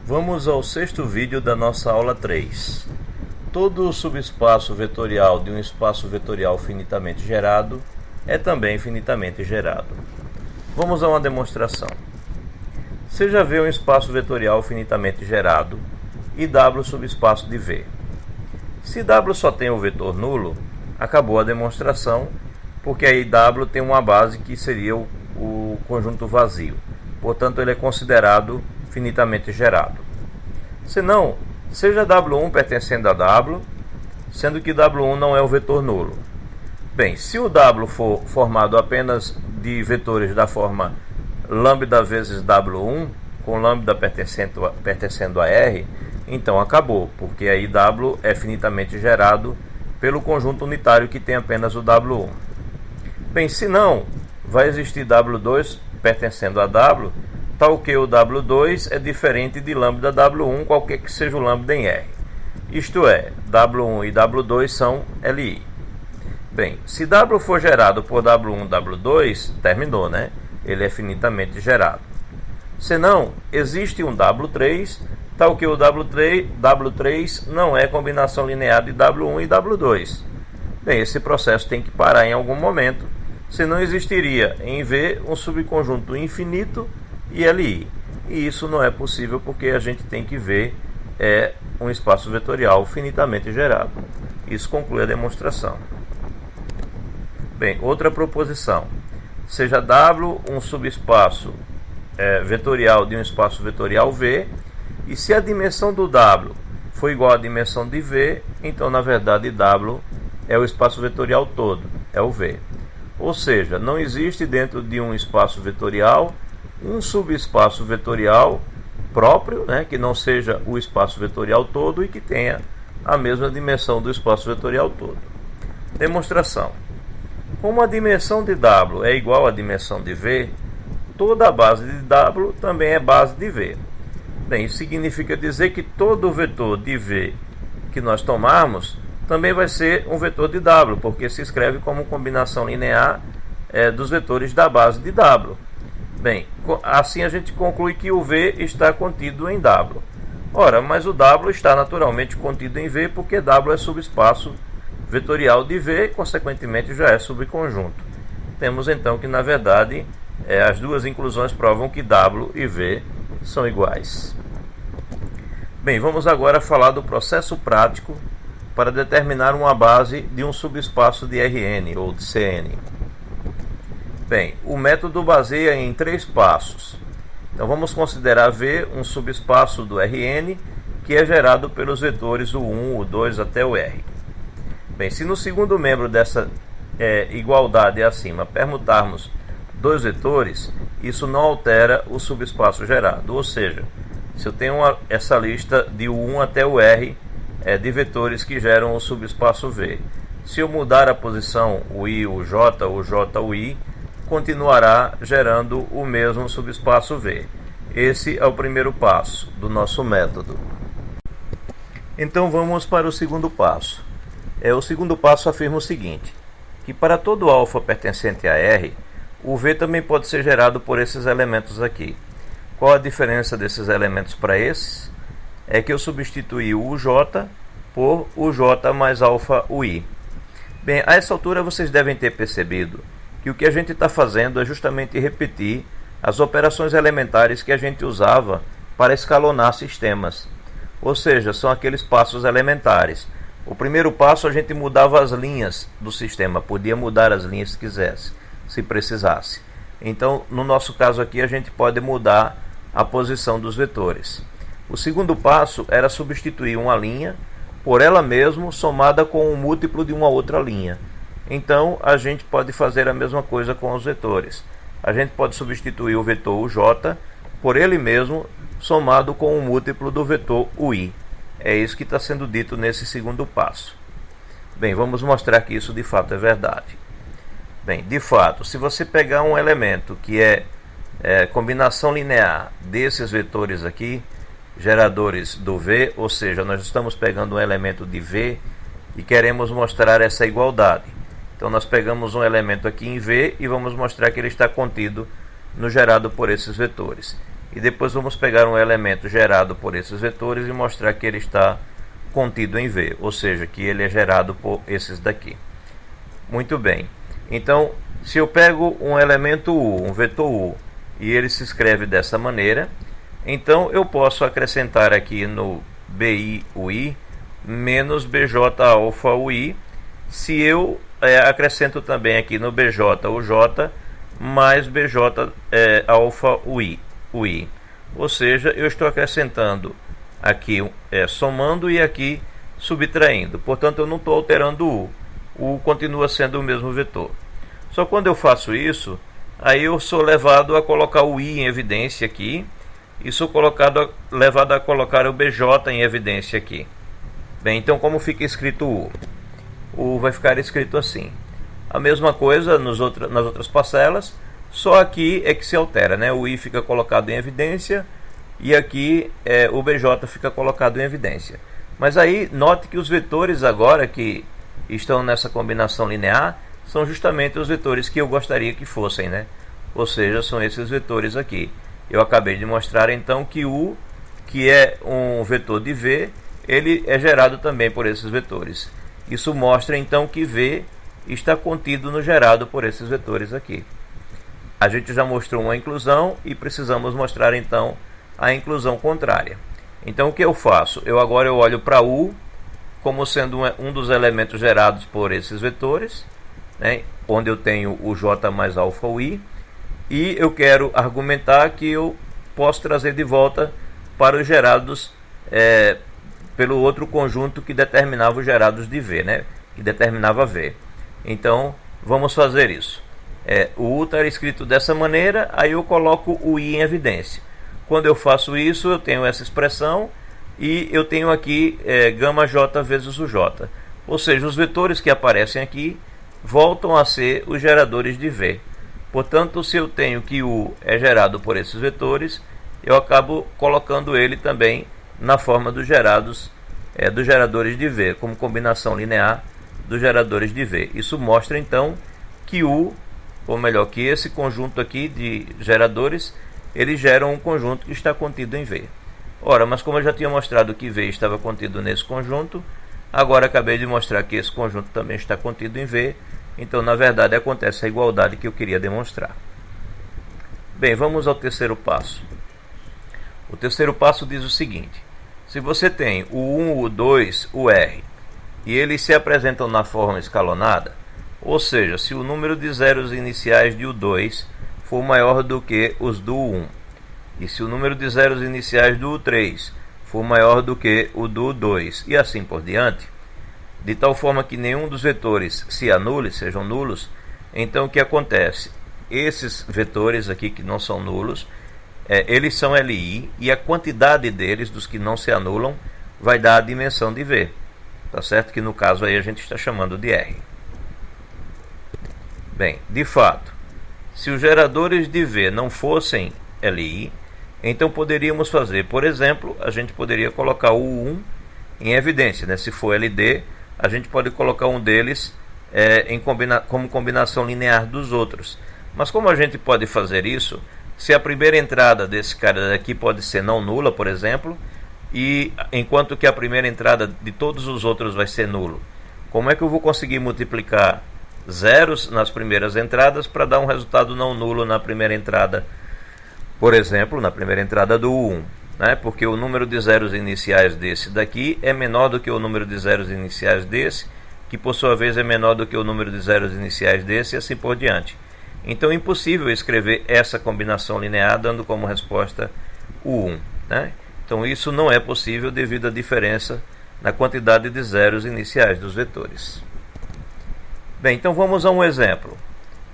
Vamos ao sexto vídeo da nossa aula 3. Todo subespaço vetorial de um espaço vetorial finitamente gerado é também finitamente gerado. Vamos a uma demonstração. Você já vê um espaço vetorial finitamente gerado e W subespaço de V. Se W só tem o vetor nulo, acabou a demonstração, porque aí W tem uma base que seria o conjunto vazio. Portanto, ele é considerado finitamente gerado. Se não, seja W1 pertencendo a W, sendo que W1 não é o vetor nulo. Bem, se o W for formado apenas de vetores da forma lambda vezes W1, com lambda pertencendo a R, então acabou, porque aí W é finitamente gerado pelo conjunto unitário que tem apenas o W1. Bem, se não, vai existir W2 pertencendo a W, tal que o W2 é diferente de lambda W1, qualquer que seja o lambda em R. Isto é, W1 e W2 são Li. Bem, se W for gerado por W1 W2, terminou, né? Ele é finitamente gerado. Se não, existe um W3, tal que o W3 não é combinação linear de W1 e W2. Bem, esse processo tem que parar em algum momento, senão existiria em V um subconjunto infinito e Li. E isso não é possível porque a gente tem que ver um espaço vetorial finitamente gerado. Isso conclui a demonstração. Bem, outra proposição. Seja W um subespaço vetorial de um espaço vetorial V, e se a dimensão do W for igual à dimensão de V, então na verdade W é o espaço vetorial todo, é o V. Ou seja, não existe dentro de um espaço vetorial um subespaço vetorial próprio, que não seja o espaço vetorial todo e que tenha a mesma dimensão do espaço vetorial todo. Demonstração. Como a dimensão de W é igual à dimensão de V, toda a base de W também é base de V. Bem, isso significa dizer que todo vetor de V que nós tomarmos também vai ser um vetor de W, porque se escreve como combinação linear dos vetores da base de W. Bem, assim a gente conclui que o V está contido em W. Ora, mas o W está naturalmente contido em V porque W é subespaço vetorial de V e, consequentemente, já é subconjunto. Temos então que, na verdade, as duas inclusões provam que W e V são iguais. Bem, vamos agora falar do processo prático para determinar uma base de um subespaço de Rn ou de Cn. Bem, o método baseia em 3 passos. Então vamos considerar V um subespaço do Rn que é gerado pelos vetores o 1, o 2 até o R. Bem, se no segundo membro dessa igualdade acima permutarmos 2 vetores, isso não altera o subespaço gerado. Ou seja, se eu tenho essa lista de o 1 até o R de vetores que geram o subespaço V, se eu mudar a posição o I, o J, o I, continuará gerando o mesmo subespaço V. Esse é o primeiro passo do nosso método. Então vamos para o segundo passo. O segundo passo afirma o seguinte, que para todo alfa pertencente a R, o V também pode ser gerado por esses elementos aqui. Qual a diferença desses elementos para esses? É que eu substituí o J por o J mais alfa UI. Bem, a essa altura vocês devem ter percebido que o que a gente está fazendo é justamente repetir as operações elementares que a gente usava para escalonar sistemas. Ou seja, são aqueles passos elementares. O primeiro passo a gente mudava as linhas do sistema, podia mudar as linhas se quisesse, se precisasse. Então, no nosso caso aqui, a gente pode mudar a posição dos vetores. O segundo passo era substituir uma linha por ela mesma somada com um múltiplo de uma outra linha. Então, a gente pode fazer a mesma coisa com os vetores. A gente pode substituir o vetor UJ por ele mesmo somado com um múltiplo do vetor UI. É isso que está sendo dito nesse segundo passo. Bem, vamos mostrar que isso de fato é verdade. Bem, de fato, se você pegar um elemento que é combinação linear desses vetores aqui, geradores do V, ou seja, nós estamos pegando um elemento de V e queremos mostrar essa igualdade. Então nós pegamos um elemento aqui em V e vamos mostrar que ele está contido no gerado por esses vetores. e depois vamos pegar um elemento gerado por esses vetores e mostrar que ele está contido em V, ou seja, que ele é gerado por esses daqui. Muito bem. Então, se eu pego um elemento U, um vetor U, e ele se escreve dessa maneira, então eu posso acrescentar aqui no BI UI menos BJ alfa UI, se eu acrescento também aqui no BJ UJ mais BJ alfa UI. Ou seja, eu estou acrescentando aqui somando e aqui subtraindo. Portanto, eu não estou alterando o U. U continua sendo o mesmo vetor. Só quando eu faço isso, aí eu sou levado a colocar o I em evidência aqui e sou levado a colocar o BJ em evidência aqui. Bem, então como fica escrito o U? O U vai ficar escrito assim. A mesma coisa nas outras parcelas, só aqui é que se altera, né? O I fica colocado em evidência e aqui o BJ fica colocado em evidência. Mas aí note que os vetores agora que estão nessa combinação linear são justamente os vetores que eu gostaria que fossem, né? Ou seja, são esses vetores aqui. Eu acabei de mostrar então que U, que é um vetor de V, ele é gerado também por esses vetores. Isso mostra então que V está contido no gerado por esses vetores aqui. A gente já mostrou uma inclusão e precisamos mostrar então a inclusão contrária. Então o que eu faço? Agora eu olho para U como sendo um dos elementos gerados por esses vetores, né, onde eu tenho o J mais alfa UI, e eu quero argumentar que eu posso trazer de volta para os gerados pelo outro conjunto que determinava os gerados de V, né, que determinava V. Então vamos fazer isso. O U está escrito dessa maneira, aí eu coloco o I em evidência. Quando eu faço isso, eu tenho essa expressão e eu tenho aqui gama J vezes o J. Ou seja, os vetores que aparecem aqui voltam a ser os geradores de V. Portanto, se eu tenho que U é gerado por esses vetores, eu acabo colocando ele também na forma dos geradores de V, como combinação linear dos geradores de V. Isso mostra então que U, ou melhor, que esse conjunto aqui de geradores, eles geram um conjunto que está contido em V. Ora, mas como eu já tinha mostrado que V estava contido nesse conjunto, agora acabei de mostrar que esse conjunto também está contido em V, então na verdade acontece a igualdade que eu queria demonstrar. Bem, vamos ao terceiro passo. O terceiro passo diz o seguinte: se você tem o 1, o 2, o R, e eles se apresentam na forma escalonada, ou seja, se o número de zeros iniciais de U2 for maior do que os do U1, e se o número de zeros iniciais do U3 for maior do que o do U2, e assim por diante, de tal forma que nenhum dos vetores se anule, sejam nulos, então o que acontece? Esses vetores aqui que não são nulos, eles são LI, e a quantidade deles, dos que não se anulam, vai dar a dimensão de V. Tá certo? Que no caso aí a gente está chamando de R. Bem, de fato, se os geradores de V não fossem LI, então poderíamos fazer, por exemplo, a gente poderia colocar o U1 em evidência, né? Se for LD, a gente pode colocar um deles como combinação linear dos outros. Mas como a gente pode fazer isso, se a primeira entrada desse cara daqui pode ser não nula, por exemplo, e enquanto que a primeira entrada de todos os outros vai ser nulo, como é que eu vou conseguir multiplicar zeros nas primeiras entradas para dar um resultado não nulo na primeira entrada, por exemplo, na primeira entrada do U1, né? Porque o número de zeros iniciais desse daqui é menor do que o número de zeros iniciais desse, que por sua vez é menor do que o número de zeros iniciais desse, e assim por diante. Então é impossível escrever essa combinação linear dando como resposta o 1, né? Então isso não é possível devido à diferença na quantidade de zeros iniciais dos vetores. Bem, então vamos a um exemplo.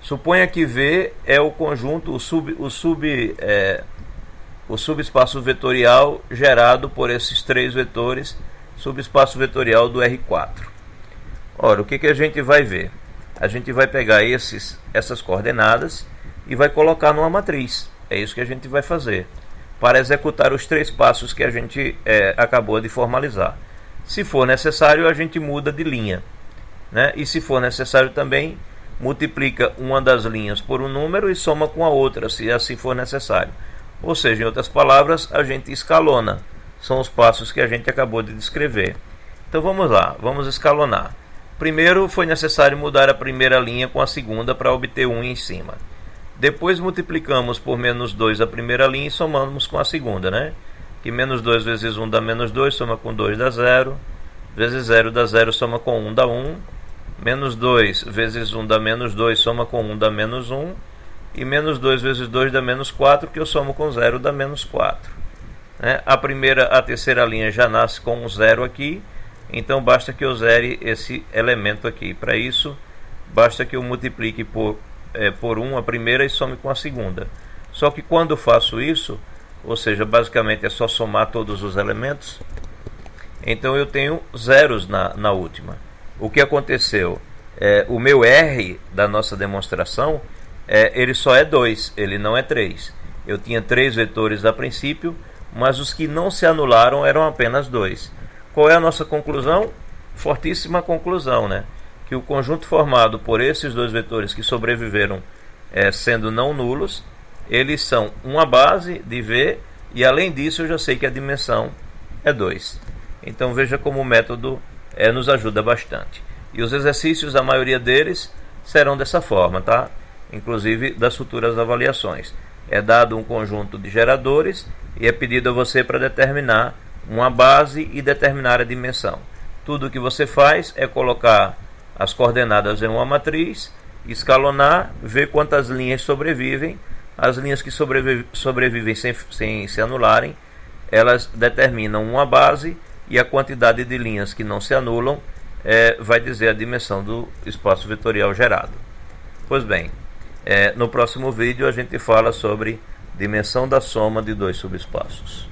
Suponha que V é o conjunto, o subespaço vetorial gerado por esses três vetores, subespaço vetorial do R4. Ora, o que a gente vai ver? A gente vai pegar essas coordenadas e vai colocar numa matriz. É isso que a gente vai fazer para executar os três passos que a gente acabou de formalizar. Se for necessário, a gente muda de linha, né? E se for necessário também, multiplica uma das linhas por um número e soma com a outra, se assim for necessário. Ou seja, em outras palavras, a gente escalona. São os passos que a gente acabou de descrever. Então vamos lá, vamos escalonar. Primeiro foi necessário mudar a primeira linha com a segunda para obter 1 em cima. Depois multiplicamos por menos 2 a primeira linha e somamos com a segunda, né? Que menos 2 vezes 1 dá menos 2, soma com 2 dá 0. Vezes 0 dá 0, soma com 1 dá 1. Menos 2 vezes 1 dá menos 2, soma com 1 dá menos 1. E menos 2 vezes 2 dá menos 4, que eu somo com 0 dá menos 4. A terceira linha já nasce com um 0 aqui, então basta que eu zere esse elemento aqui. Para isso, basta que eu multiplique por 1 a primeira e some com a segunda. Só que quando eu faço isso, ou seja, basicamente é só somar todos os elementos, então eu tenho zeros na última. O que aconteceu? O meu R da nossa demonstração, ele só é 2, ele não é 3. Eu tinha 3 vetores a princípio, mas os que não se anularam eram apenas 2. Qual é a nossa conclusão? Fortíssima conclusão, né? Que o conjunto formado por esses 2 vetores que sobreviveram sendo não nulos, eles são uma base de V, e além disso eu já sei que a dimensão é 2. Então veja como o método nos ajuda bastante. E os exercícios, a maioria deles, serão dessa forma, tá? Inclusive das futuras avaliações. É dado um conjunto de geradores e é pedido a você para determinar uma base e determinar a dimensão. Tudo o que você faz é colocar as coordenadas em uma matriz, escalonar, ver quantas linhas sobrevivem. As linhas que sobrevivem sem se anularem, elas determinam uma base, e a quantidade de linhas que não se anulam vai dizer a dimensão do espaço vetorial gerado. Pois bem, no próximo vídeo a gente fala sobre dimensão da soma de 2 subespaços.